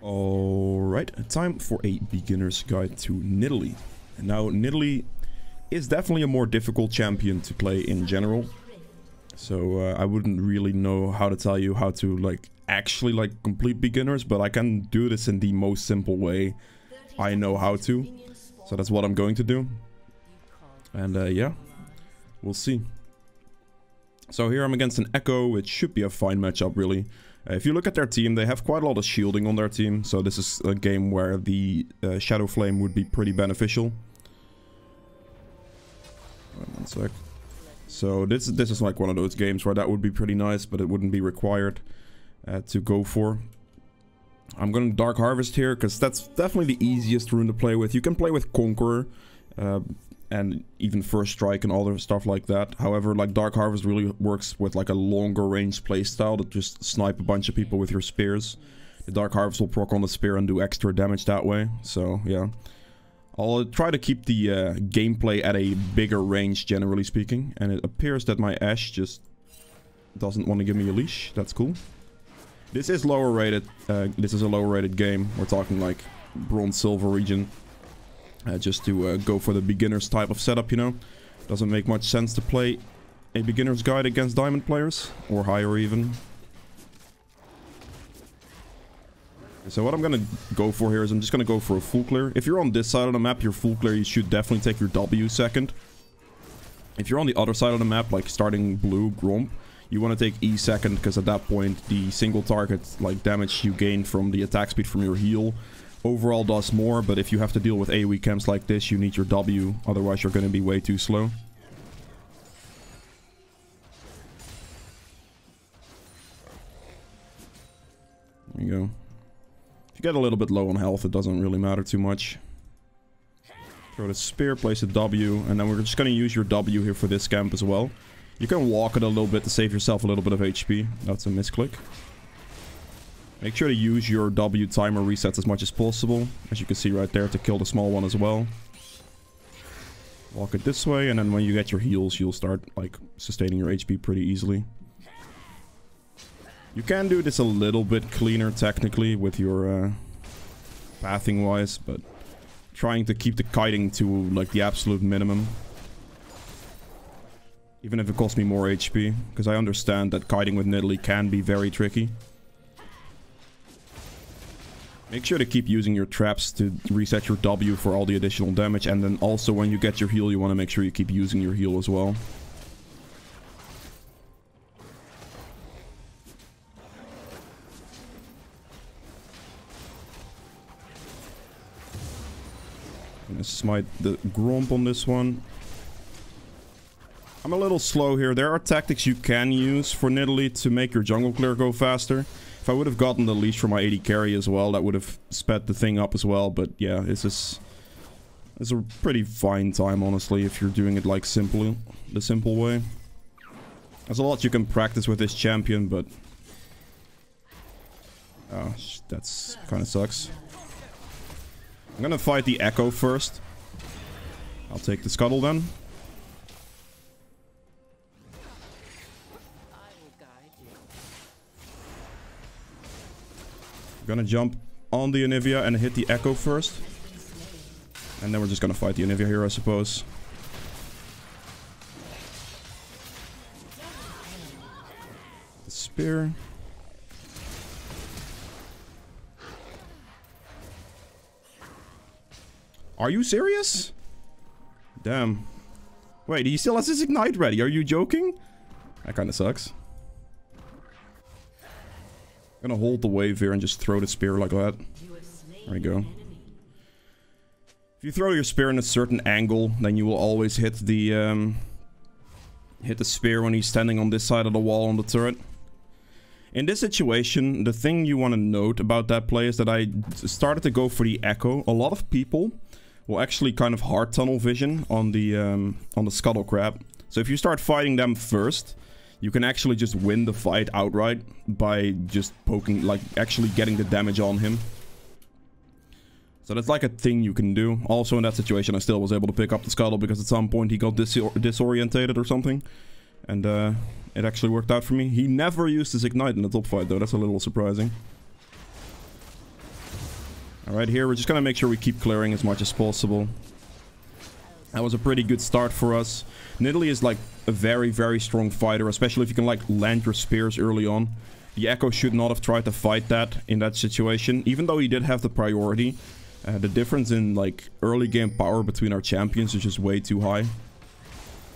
Alright, time for a beginner's guide to Nidalee. And now, Nidalee is definitely a more difficult champion to play in general. So I wouldn't really know how to tell you how to actually complete beginners, but I can do this in the most simple way I know how to. So that's what I'm going to do. And yeah, we'll see. So here I'm against an Echo. It should be a fine matchup, really. If you look at their team, they have quite a lot of shielding on their team. So this is a game where the Shadow Flame would be pretty beneficial. One sec. So this is like one of those games where that would be pretty nice, but it wouldn't be required to go for. I'm going to Dark Harvest here, because that's definitely the easiest rune to play with. You can play with Conqueror, and even First Strike and all the stuff like that. However, Dark Harvest really works with a longer range playstyle to just snipe a bunch of people with your spears. The Dark Harvest will proc on the spear and do extra damage that way. So yeah, I'll try to keep the gameplay at a bigger range, generally speaking. And it appears that my Ashe just doesn't want to give me a leash. That's cool. This is lower rated. This is a lower rated game. We're talking like bronze silver region. Just to go for the beginner's type of setup, you know. Doesn't make much sense to play a beginner's guide against diamond players, or higher even. So what I'm gonna go for here is I'm just gonna go for a full clear. If you're on this side of the map, your full clear, you should definitely take your W second. If you're on the other side of the map, like starting blue, Gromp, you want to take E second, because at that point, the single target damage you gain from the attack speed from your heal overall does more, but if you have to deal with AoE camps like this, you need your W, otherwise you're going to be way too slow. There you go. If you get a little bit low on health, it doesn't really matter too much. Throw the spear, place a W, and then we're just going to use your W here for this camp as well. You can walk it a little bit to save yourself a little bit of HP. That's a misclick. Make sure to use your W timer resets as much as possible, as you can see right there, to kill the small one as well. Walk it this way, and then when you get your heals, you'll start sustaining your HP pretty easily. You can do this a little bit cleaner technically with your pathing wise, but trying to keep the kiting to the absolute minimum. Even if it costs me more HP, because I understand that kiting with Nidalee can be very tricky. Make sure to keep using your traps to reset your W for all the additional damage, and then also when you get your heal, you want to make sure you keep using your heal as well. I'm gonna smite the Gromp on this one. I'm a little slow here. There are tactics you can use for Nidalee to make your jungle clear go faster. If I would have gotten the leash for my AD carry as well, that would have sped the thing up as well. But yeah, it's a pretty fine time, honestly, if you're doing it the simple way. There's a lot you can practice with this champion, but oh, that's kind of sucks. I'm gonna fight the Echo first. I'll take the Scuttle then. Gonna jump on the Anivia and hit the Echo first. And then we're just gonna fight the Anivia here, I suppose. The spear. Are you serious? Damn. Wait, he still has his Ignite ready. Are you joking? That kind of sucks. I'm gonna hold the wave here and just throw the spear like that. There you go. If you throw your spear in a certain angle, then you will always hit the spear when he's standing on this side of the wall on the turret. In this situation, the thing you want to note about that play is that I started to go for the Echo. A lot of people will actually kind of hard tunnel vision on the Scuttle Crab. So if you start fighting them first, you can actually just win the fight outright by just poking, actually getting the damage on him. So that's a thing you can do. Also in that situation, I still was able to pick up the Scuttle because at some point he got disorientated or something. And it actually worked out for me. He never used his Ignite in the top fight though, that's a little surprising. Alright, here we're just gonna make sure we keep clearing as much as possible. That was a pretty good start for us. Nidalee is like a very, very strong fighter, especially if you can like land your spears early on. The Echo should not have tried to fight that in that situation, even though he did have the priority. The difference in like early game power between our champions is just way too high.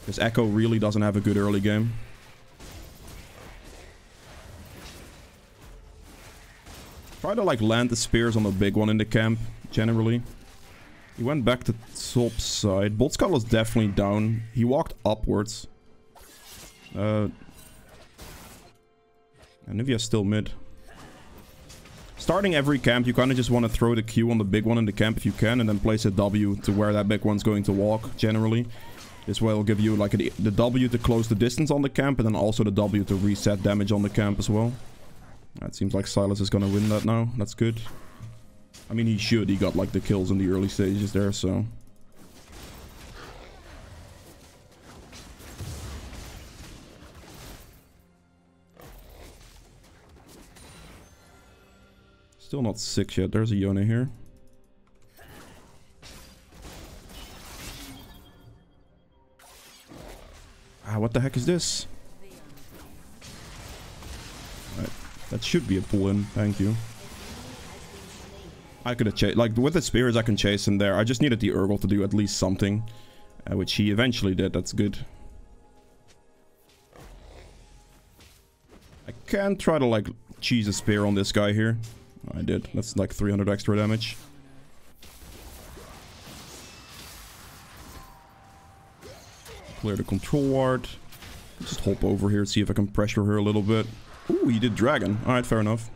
Because Echo really doesn't have a good early game. Try to like land the spears on the big one in the camp, generally. He went back to top side. Boltskull was definitely down. He walked upwards. And Nivea's still mid. Starting every camp, you kind of just want to throw the Q on the big one in the camp if you can, and then place a W to where that big one's going to walk, generally. This way it'll give you like the W to close the distance on the camp, and then also the W to reset damage on the camp as well. It seems like Silas is gonna win that now. That's good. I mean, he should. He got like the kills in the early stages there, so... Still not 6 yet. There's a Yone here. Ah, what the heck is this? Right. That should be a pull-in. Thank you. I could have chased... Like, with the spears, I can chase him there. I just needed the Urgle to do at least something. Which he eventually did. That's good. I can try to, like, cheese a spear on this guy here. I did. That's like 300 extra damage. Clear the control ward. Just hop over here, see if I can pressure her a little bit. Ooh, he did dragon. Alright, fair enough.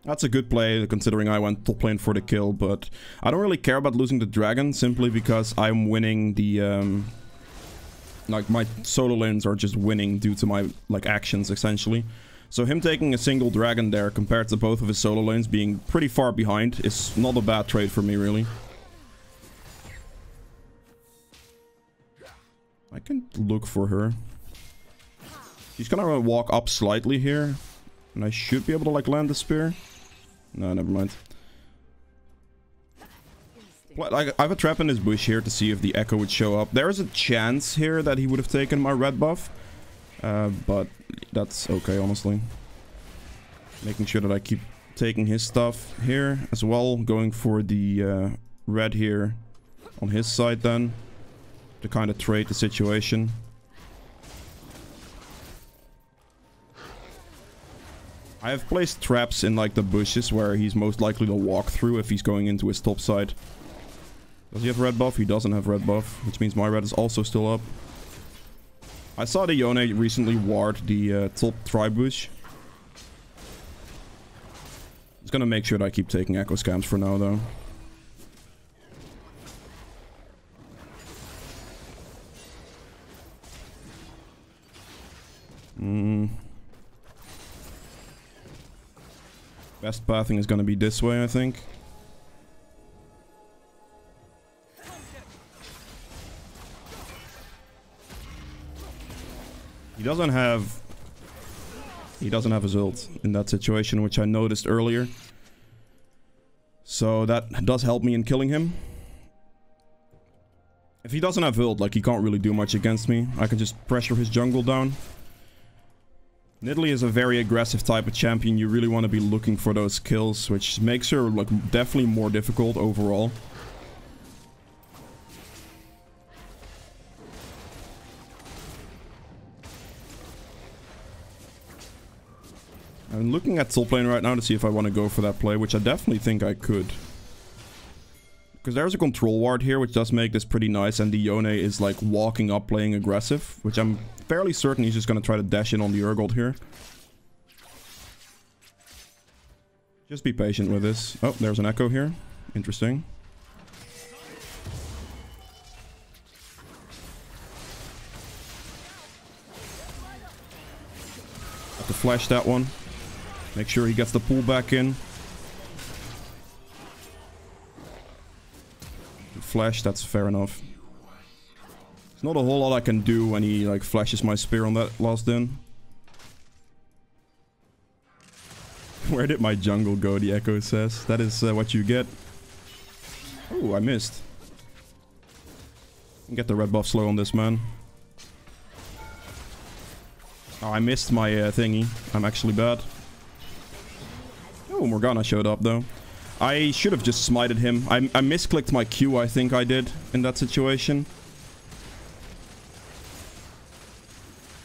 That's a good play, considering I went top lane for the kill, but I don't really care about losing the dragon, simply because I'm winning the... like, my solo lanes are just winning due to my, like, actions, essentially. So him taking a single dragon there, compared to both of his solo lanes being pretty far behind, is not a bad trade for me, really. I can look for her. She's gonna walk up slightly here. And I should be able to, like, land the spear. No, never mind. I have a trap in this bush here to see if the Echo would show up. There is a chance here that he would have taken my red buff. But that's okay, honestly. Making sure that I keep taking his stuff here as well. Going for the red here on his side then. To kind of trade the situation. I have placed traps in like the bushes where he's most likely to walk through if he's going into his top side. Does he have red buff? He doesn't have red buff, which means my red is also still up. I saw the Yone recently ward the top tri-bush. Just gonna make sure that I keep taking echo scams for now, though. Best pathing is gonna be this way, I think. He doesn't have his ult in that situation, which I noticed earlier. So that does help me in killing him. If he doesn't have ult, like, he can't really do much against me. I can just pressure his jungle down. Nidalee is a very aggressive type of champion. You really want to be looking for those kills, which makes her, like, definitely more difficult overall. I'm looking at top lane right now to see if I want to go for that play, which I definitely think I could. Because there's a control ward here, which does make this pretty nice, and the Yone is, like, walking up playing aggressive, which I'm fairly certain he's just going to try to dash in on the Urgold here. Just be patient with this. Oh, there's an Echo here. Interesting. Have to flash that one. Make sure he gets the pull back in. Flash, that's fair enough. There's not a whole lot I can do when he, like, flashes my spear on that last in. Where did my jungle go, the Echo says. That is what you get. Oh, I missed. Get the red buff slow on this, man. Oh, I missed my thingy. I'm actually bad. Oh, Morgana showed up, though. I should have just smited him. I misclicked my Q, I think I did, in that situation.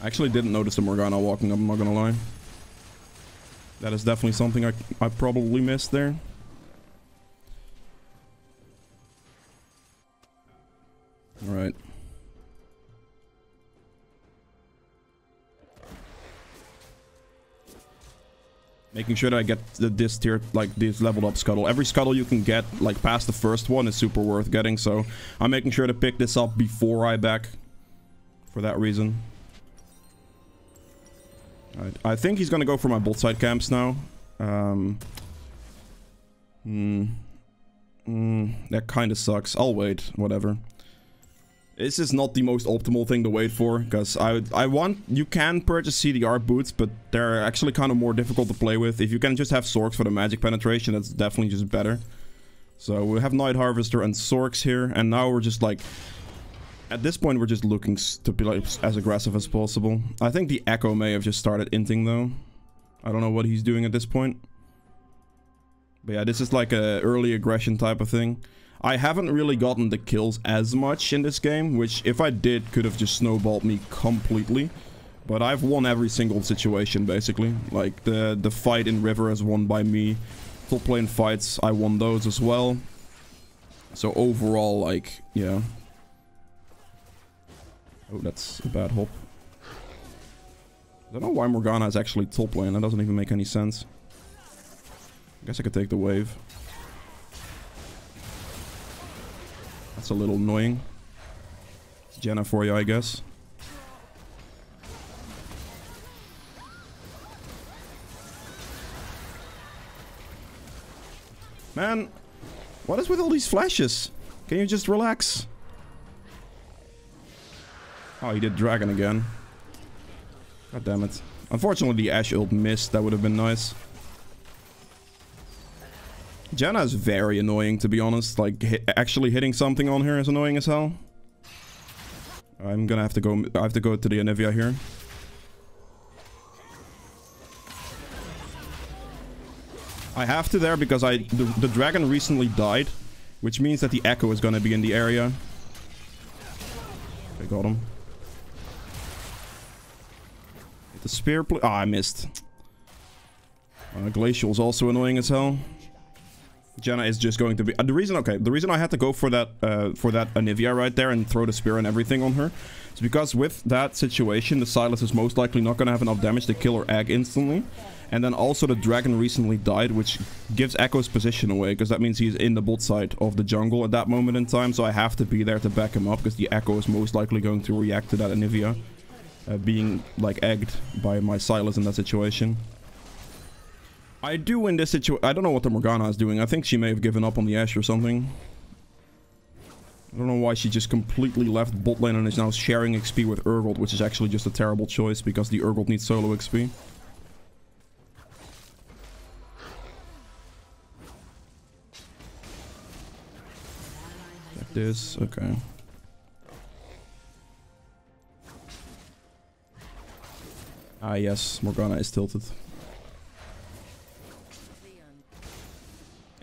I actually didn't notice the Morgana walking up, I'm not gonna lie. That is definitely something I probably missed there. Alright. Making sure that I get this tier, like this leveled up scuttle. Every scuttle you can get, like past the first one, is super worth getting. So I'm making sure to pick this up before I back. For that reason. Alright, I think he's gonna go for my bolt side camps now. That kind of sucks. I'll wait, whatever. This is not the most optimal thing to wait for, because you can purchase CDR boots, but they're actually kind of more difficult to play with. If you can just have Sorks for the magic penetration, that's definitely just better. So we have Night Harvester and Sorks here, and now we're just like... At this point, we're just looking to be like as aggressive as possible. I think the Echo may have just started inting, though. I don't know what he's doing at this point. But yeah, this is like a early aggression type of thing. I haven't really gotten the kills as much in this game, which if I did, could have just snowballed me completely. But I've won every single situation, basically. Like, the fight in River is won by me. Top lane fights, I won those as well. So overall, like, yeah. Oh, that's a bad hop. I don't know why Morgana is actually top lane. That doesn't even make any sense. I guess I could take the wave. That's a little annoying. Jenna for you, I guess. Man, what is with all these flashes? Can you just relax? Oh, he did dragon again. God damn it. Unfortunately, the Ashe ult missed. That would have been nice. Janna is very annoying, to be honest. Like, actually hitting something on her is annoying as hell. I'm gonna have to go... I have to go to the Anivia here. I have to there because the dragon recently died. Which means that the Echo is gonna be in the area. I got him. Hit the spear... Ah, I missed. Glacial is also annoying as hell. Jenna is just going to be... the reason I had to go for that Anivia right there and throw the spear and everything on her is because with that situation, the Silas is most likely not going to have enough damage to kill her egg instantly. And then also the dragon recently died, which gives Echo's position away, because that means he's in the bot side of the jungle at that moment in time. So I have to be there to back him up, because the Echo is most likely going to react to that Anivia being, like, egged by my Silas in that situation. I do in this situation... I don't know what the Morgana is doing. I think she may have given up on the Ashe or something. I don't know why she just completely left bot lane and is now sharing XP with Urgot, which is actually just a terrible choice because the Urgot needs solo XP. Like this, okay. Ah yes, Morgana is tilted.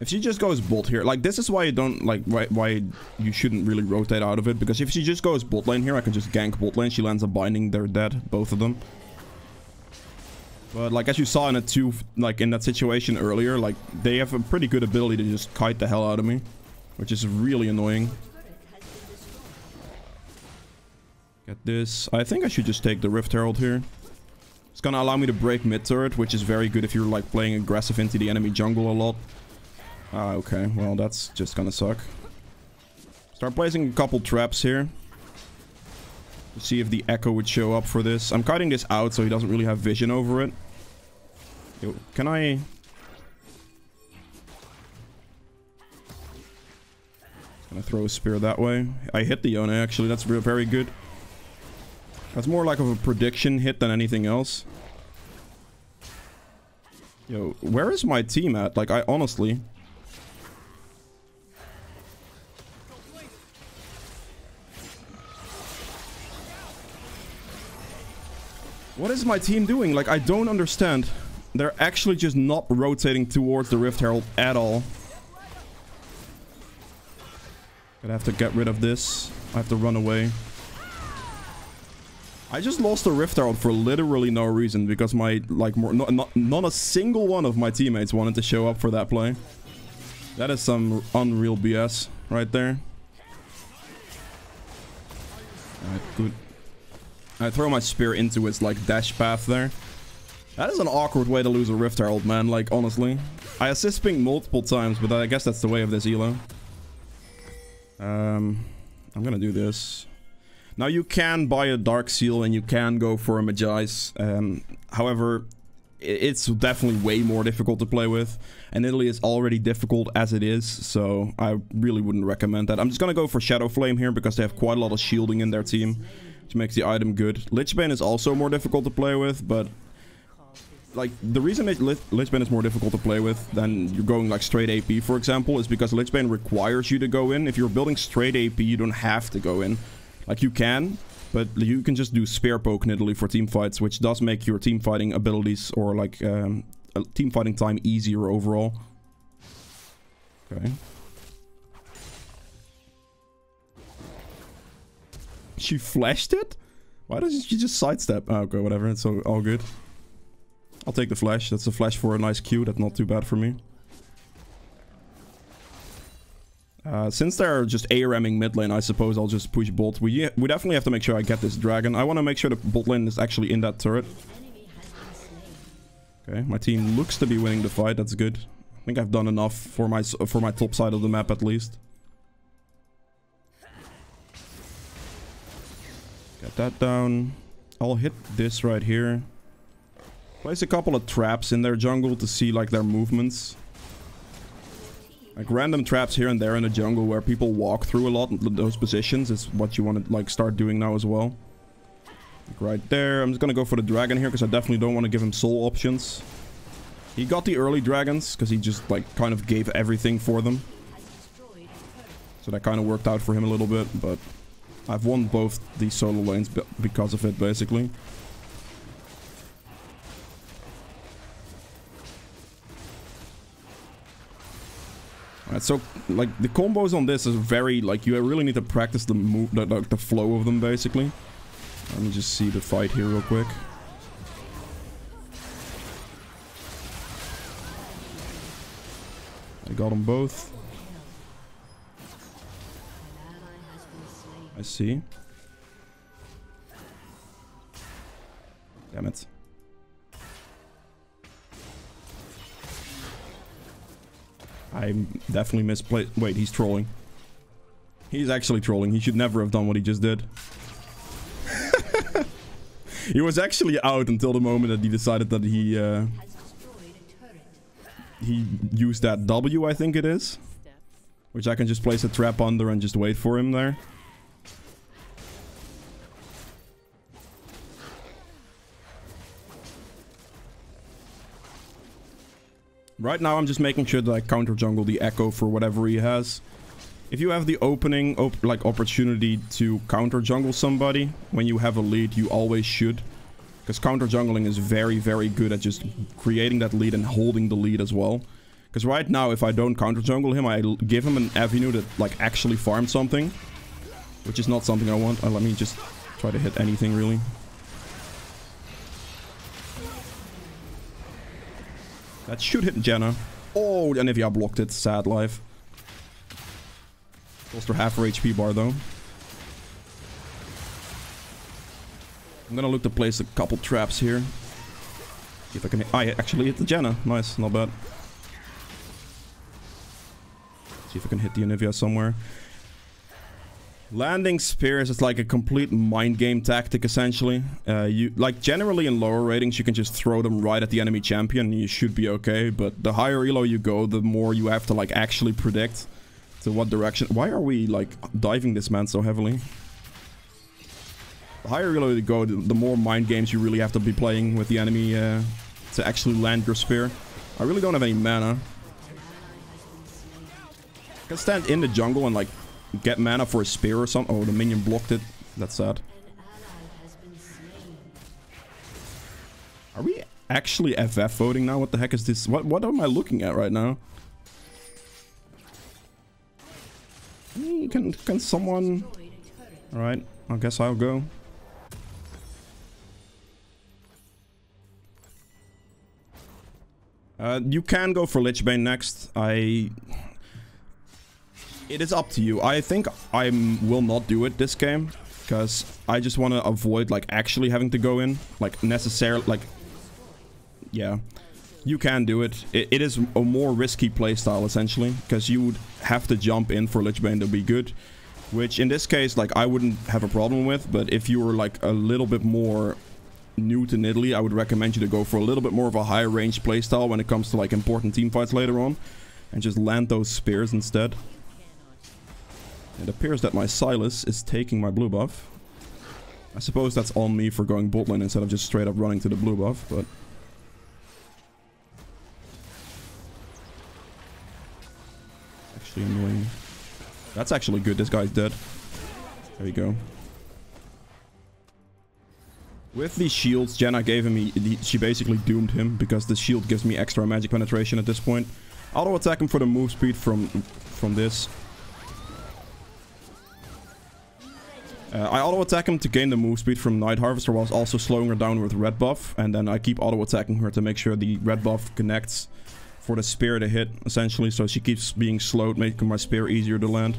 If she just goes bot here, like, this is why you don't, like, why you shouldn't really rotate out of it. Because if she just goes bot lane here, I can just gank bot lane. She lands a binding, they're dead, both of them. But, like, as you saw in in that situation earlier, like, they have a pretty good ability to just kite the hell out of me. Which is really annoying. Get this. I think I should just take the Rift Herald here. It's gonna allow me to break mid turret, which is very good if you're, like, playing aggressive into the enemy jungle a lot. Ah, okay. Well, that's just gonna suck. Start placing a couple traps here. To see if the Echo would show up for this. I'm cutting this out so he doesn't really have vision over it. Yo, can I... Gonna throw a spear that way. I hit the Yone, actually. That's very good. That's more like of a prediction hit than anything else. Yo, where is my team at? Like, I honestly... What is my team doing? Like, I don't understand. They're actually just not rotating towards the Rift Herald at all. Gonna have to get rid of this. I have to run away. I just lost the Rift Herald for literally no reason because my, like, not a single one of my teammates wanted to show up for that play. That is some unreal BS right there. Alright, good. I throw my spear into its, like, dash path there. That is an awkward way to lose a Rift Herald, man, like, honestly. I assist ping multiple times, but I guess that's the way of this elo. I'm gonna do this. Now, you can buy a Dark Seal and you can go for a Magi's. However, it's definitely way more difficult to play with. And Nidalee is already difficult as it is, so I really wouldn't recommend that. I'm just gonna go for Shadow Flame here because they have quite a lot of shielding in their team, which makes the item good. Lichbane is also more difficult to play with, but... like, the reason that Lichbane is more difficult to play with than you're going, like, straight AP, for example, is because Lichbane requires you to go in. If you're building straight AP, you don't have to go in. Like, you can, but you can just do Spear Poke Nidalee for team fights, which does make your team fighting abilities or, like, team fighting time easier overall. Okay. She flashed it? Why doesn't she just sidestep? Oh, okay, whatever. It's all good. I'll take the flash. That's a flash for a nice Q. That's not too bad for me. Since they're just A-ramming mid lane, I suppose I'll just push bot. We definitely have to make sure I get this dragon. I want to make sure the bot lane is actually in that turret. Okay, my team looks to be winning the fight. That's good. I think I've done enough for my top side of the map at least. Get that down. I'll hit this right here. Place a couple of traps in their jungle to see, like, their movements. Like, random traps here and there in the jungle where people walk through a lot. Those positions is what you want to, like, start doing now as well. Like right there. I'm just gonna go for the dragon here because I definitely don't want to give him soul options. He got the early dragons because he just, like, kind of gave everything for them. So that kind of worked out for him a little bit, but I've won both these solo lanes because of it, basically. Alright, so, like, the combos on this is very, like, you really need to practice the move, the flow of them, basically. Let me just see the fight here real quick. I got them both. I see. Damn it. I definitely misplayed. Wait, he's trolling. He's actually trolling. He should never have done what he just did. He was actually out until the moment that he decided that he used that W, I think it is. Which I can just place a trap under and just wait for him there. Right now, I'm just making sure that I counter jungle the Echo for whatever he has. If you have the opening, opportunity to counter jungle somebody when you have a lead, you always should. Because counter jungling is very, very good at just creating that lead and holding the lead as well. Because right now, if I don't counter jungle him, I give him an avenue that, like, actually farms something. Which is not something I want. Let me just try to hit anything, really. That should hit Jenna. Oh, Anivia blocked it. Sad life. Lost her half her HP bar, though. I'm gonna look to place a couple traps here. See if I can hit... I actually hit the Jenna. Nice, not bad. See if I can hit the Anivia somewhere. Landing spears is like a complete mind game tactic, essentially. Like, generally in lower ratings, you can just throw them right at the enemy champion and you should be okay. But the higher elo you go, the more you have to, like, actually predict to what direction. Why are we, like, diving this man so heavily? The higher elo you go, the more mind games you really have to be playing with the enemy to actually land your spear. I really don't have any mana. I can stand in the jungle and like get mana for a spear or something. Oh, the minion blocked it. That's sad. Are we actually FF voting now? What the heck is this? What am I looking at right now? Can someone... Alright, I guess I'll go. You can go for Lichbane next. It is up to you. I think I will not do it this game. Because I just want to avoid, like, actually having to go in. Like, necessarily, like... Yeah. You can do it. It is a more risky playstyle, essentially. Because you would have to jump in for Lichbane to be good. Which, in this case, like, I wouldn't have a problem with. But if you were, like, a little bit more new to Nidalee, I would recommend you to go for a little bit more of a higher range playstyle when it comes to, like, important team fights later on. And just land those spears instead. It appears that my Silas is taking my blue buff. I suppose that's on me for going bot lane instead of just straight up running to the blue buff, but... Actually annoying. That's actually good, this guy's dead. There you go. With these shields Jenna gave him, she basically doomed him, because the shield gives me extra magic penetration at this point. Auto attack him for the move speed from this. I auto-attack him to gain the move speed from Night Harvester whilst also slowing her down with red buff. And then I keep auto-attacking her to make sure the red buff connects for the spear to hit, essentially. So she keeps being slowed, making my spear easier to land.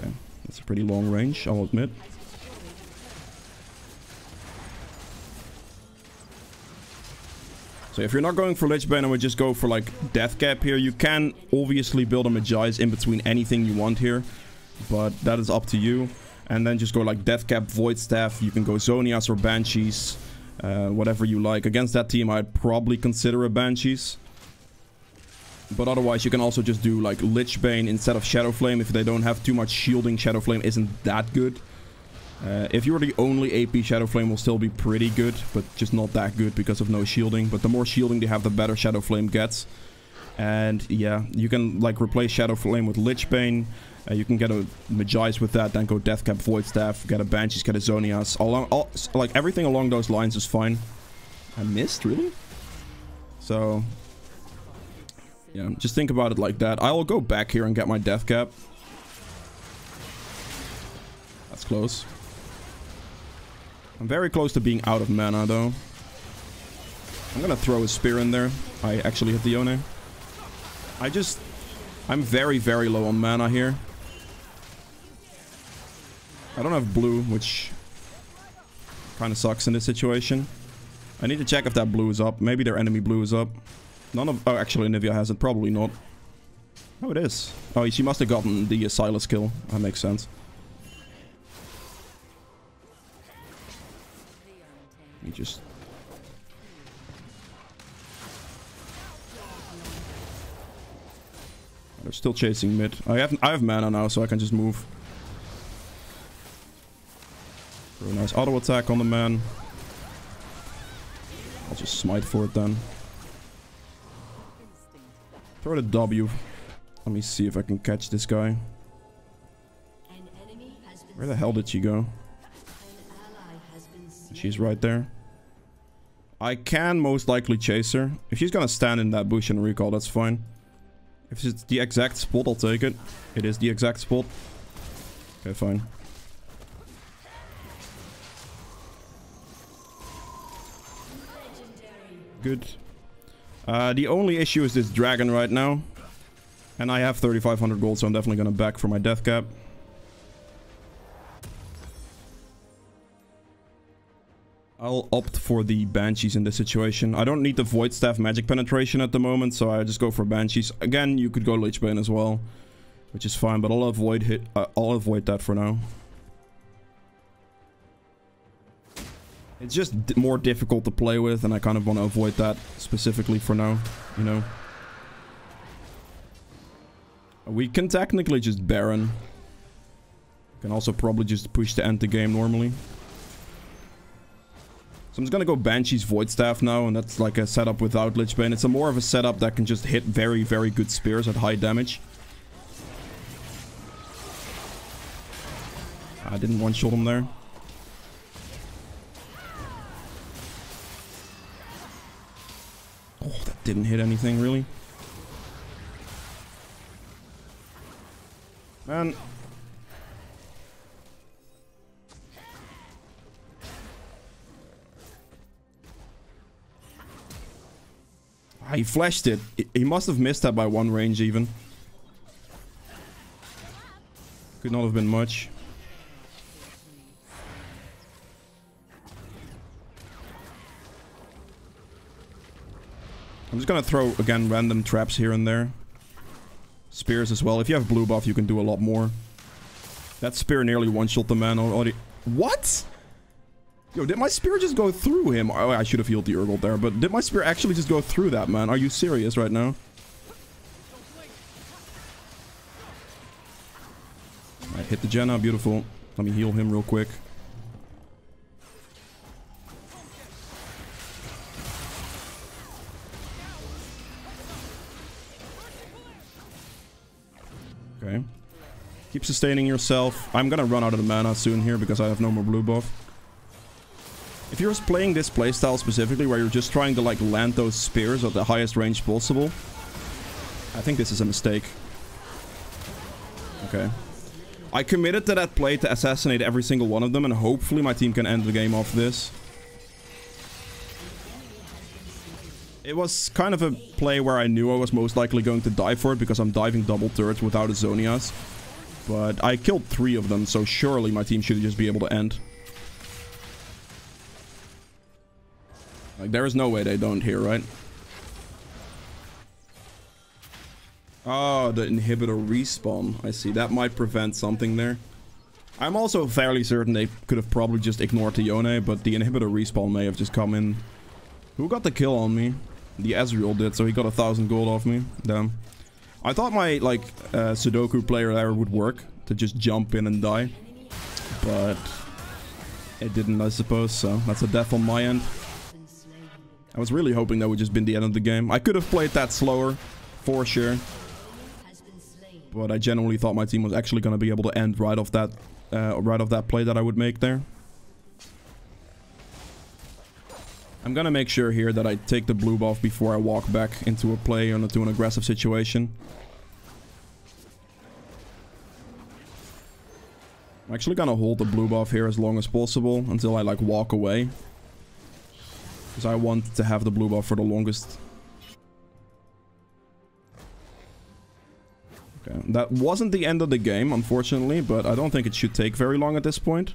Okay, that's a pretty long range, I'll admit. So if you're not going for Lichbane, I would just go for like Death Cap here. You can obviously build a Magi's in between anything you want here. But that is up to you. And then just go like Death Cap, Void Staff. You can go Zonias or Banshees. Whatever you like. Against that team, I'd probably consider a Banshees. But otherwise, you can also just do like Lichbane instead of Shadow Flame. If they don't have too much shielding, Shadow Flame isn't that good. If you're the only AP, Shadow Flame will still be pretty good. But just not that good because of no shielding. But the more shielding they have, the better Shadow Flame gets. And yeah, you can like replace Shadow Flame with Lichbane. You can get a Magi's with that, then go Death Cap, Void Staff, get a Banshees, get a Zonias. Like everything along those lines is fine. I missed, really? So, yeah, just think about it like that. I'll go back here and get my Death Cap. That's close. I'm very close to being out of mana, though. I'm gonna throw a spear in there. I actually hit the Yone. I'm very, very low on mana here. I don't have blue, which kind of sucks in this situation. I need to check if that blue is up. Maybe their enemy blue is up. Oh, actually, Nivea has it. Probably not. Oh, it is. Oh, she must have gotten the Silas kill. That makes sense. Let me just... They're still chasing mid. I have mana now, so I can just move. Throw a nice auto attack on the man. I'll just smite for it then. Throw the W. Let me see if I can catch this guy. Where the hell did she go? She's right there. I can most likely chase her. If she's gonna stand in that bush and recall, that's fine. If it's the exact spot, I'll take it. It is the exact spot. Okay, fine. Good. The only issue is this dragon right now. And I have 3,500 gold, so I'm definitely gonna back for my death cap. I'll opt for the Banshees in this situation. I don't need the Void Staff magic penetration at the moment, so I just go for Banshees. Again, you could go Lichbane as well, which is fine, but I'll avoid that for now. It's just more difficult to play with, and I kind of want to avoid that specifically for now, you know. We can technically just Baron. Can also probably just push to end the game normally. So I'm just gonna go Banshee's Void Staff now, and that's like a setup without Lich Bane. It's a more of a setup that can just hit very, very good spears at high damage. I didn't one-shot him there. Oh, that didn't hit anything, really. Man. He flashed it. He must have missed that by one range even. Could not have been much. I'm just gonna throw, again, random traps here and there. Spears as well. If you have blue buff, you can do a lot more. That spear nearly one-shot the man already. What? Yo, did my spear just go through him? Oh, I should have healed the Urgot there, but did my spear actually just go through that, man? Are you serious right now? Alright, hit the Jenna, beautiful. Let me heal him real quick. Okay. Keep sustaining yourself. I'm gonna run out of the mana soon here because I have no more blue buff. If you're just playing this playstyle specifically, where you're just trying to like land those spears at the highest range possible, I think this is a mistake. Okay. I committed to that play to assassinate every single one of them, and hopefully my team can end the game off this. It was kind of a play where I knew I was most likely going to die for it, because I'm diving double turrets without a Zonias. But I killed 3 of them, so surely my team should just be able to end. Like, there is no way they don't here, right? Oh, the inhibitor respawn. I see. That might prevent something there. I'm also fairly certain they could have probably just ignored the Yone, but the inhibitor respawn may have just come in. Who got the kill on me? The Ezreal did, so he got 1,000 gold off me. Damn. I thought my, like, Sudoku player there would work, to just jump in and die. But it didn't, I suppose, so that's a death on my end. I was really hoping that would just been the end of the game. I could have played that slower, for sure. But I genuinely thought my team was actually going to be able to end right off that play that I would make there. I'm going to make sure here that I take the blue buff before I walk back into a play or into an aggressive situation. I'm actually going to hold the blue buff here as long as possible until I like walk away. Because I want to have the blue buff for the longest. Okay, that wasn't the end of the game, unfortunately, but I don't think it should take very long at this point.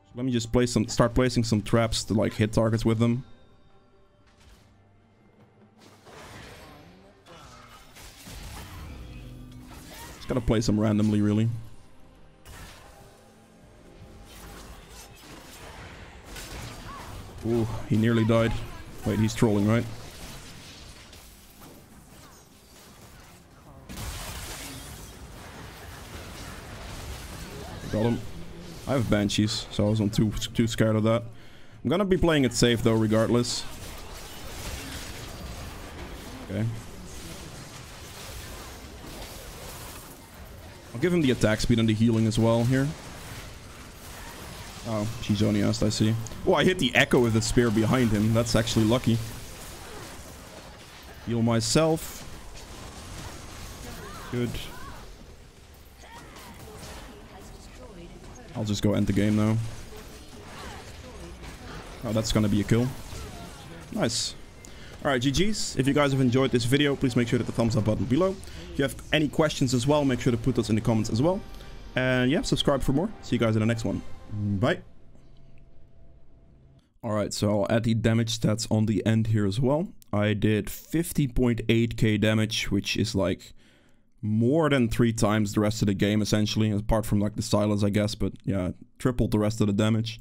So let me just start placing some traps to like hit targets with them. Just gotta play some randomly, really. Ooh, he nearly died. Wait, he's trolling, right? Got him. I have Banshees, so I wasn't too scared of that. I'm gonna be playing it safe, though, regardless. Okay. I'll give him the attack speed and the healing as well here. Oh, she's only asked, I see. Oh, I hit the Echo with the spear behind him. That's actually lucky. Heal myself. Good. I'll just go end the game now. Oh, that's gonna be a kill. Nice. Alright, GG's. If you guys have enjoyed this video, please make sure to hit the thumbs up button below. If you have any questions as well, make sure to put those in the comments as well. And yeah, subscribe for more. See you guys in the next one. Bye. Alright, so I'll add the damage stats on the end here as well. I did 50.8k damage, which is like more than 3 times the rest of the game, essentially. Apart from like the silence, I guess, but yeah, tripled the rest of the damage.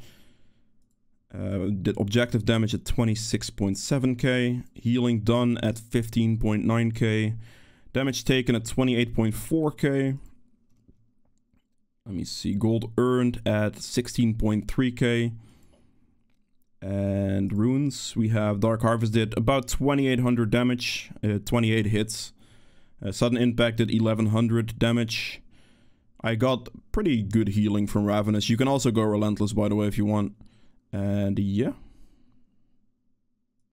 Did objective damage at 26.7k. Healing done at 15.9k. Damage taken at 28.4k. Let me see. Gold earned at 16.3k. And runes, we have Dark Harvest did about 2800 damage, 28 hits. Sudden Impact did 1100 damage. I got pretty good healing from Ravenous. You can also go Relentless, by the way, if you want. And yeah.